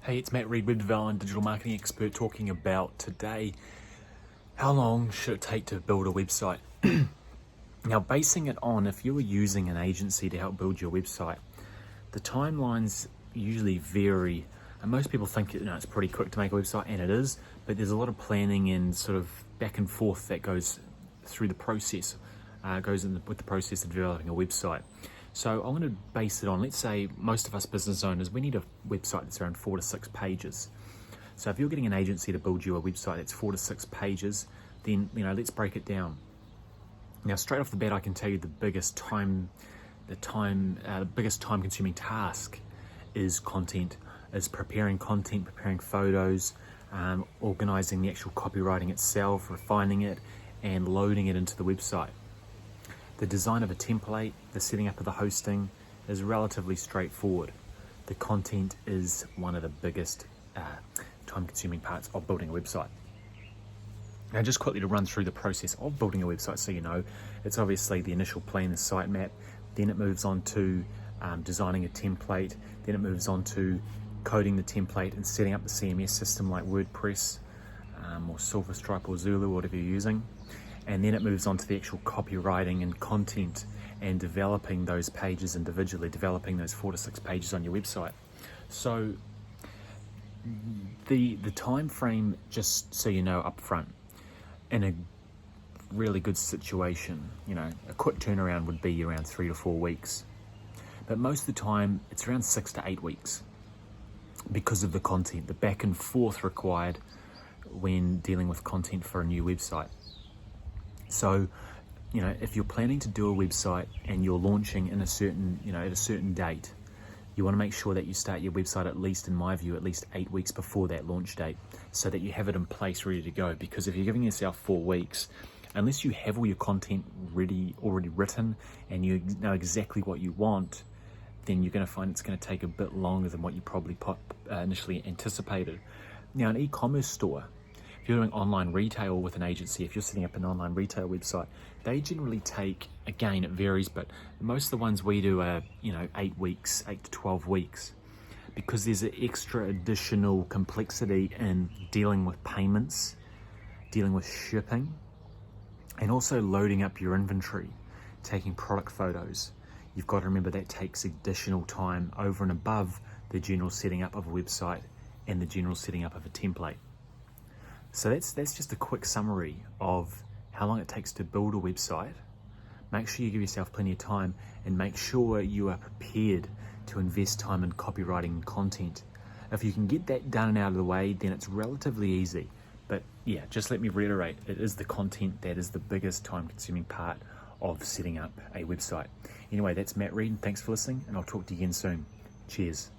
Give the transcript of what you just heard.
Hey, it's Matt Reed, web development, digital marketing expert, talking about today, how long should it take to build a website? Now, basing it on if you were using an agency to help build your website, the timelines usually vary. And most people think it's pretty quick to make a website, and it is, but there's a lot of planning and sort of back and forth that goes through the process, with the process of developing a website. So I'm going to base it on, let's say most of us business owners, we need a website that's around 4 to 6 pages. So if you're getting an agency to build you a website that's 4 to 6 pages, then let's break it down. Now, straight off the bat, I can tell you the biggest time consuming task is content, is preparing content, preparing photos, organizing the actual copywriting itself, refining it, and loading it into the website. The design of a template, the setting up of the hosting is relatively straightforward. The content is one of the biggest time-consuming parts of building a website. Now, just quickly to run through the process of building a website so you know, it's obviously the initial plan, the sitemap, then it moves on to designing a template, then it moves on to coding the template and setting up the CMS system like WordPress or Silverstripe or Zulu, whatever you're using. And then it moves on to the actual copywriting and content and developing those pages individually, developing those 4 to 6 pages on your website. So the time frame, just so you know up front, in a really good situation, a quick turnaround would be around 3 to 4 weeks. But most of the time, it's around 6 to 8 weeks because of the content, the back and forth required when dealing with content for a new website. So, if you're planning to do a website and you're launching in a certain, at a certain date, you want to make sure that you start your website at least, in my view, at least 8 weeks before that launch date, so that you have it in place, ready to go. Because if you're giving yourself 4 weeks, unless you have all your content already written and you know exactly what you want, then you're going to find it's going to take a bit longer than what you probably initially anticipated. Now, an e-commerce store, if you're doing online retail with an agency, if you're setting up an online retail website, they generally take, again, it varies, but most of the ones we do are, 8 weeks, 8 to 12 weeks, because there's an extra additional complexity in dealing with payments, dealing with shipping, and also loading up your inventory, taking product photos. You've got to remember that takes additional time over and above the general setting up of a website and the general setting up of a template. So that's just a quick summary of how long it takes to build a website. Make sure you give yourself plenty of time and make sure you are prepared to invest time in copywriting and content. If you can get that done and out of the way, then it's relatively easy. But yeah, just let me reiterate, it is the content that is the biggest time-consuming part of setting up a website. Anyway, that's Matt Reed, and thanks for listening, and I'll talk to you again soon. Cheers.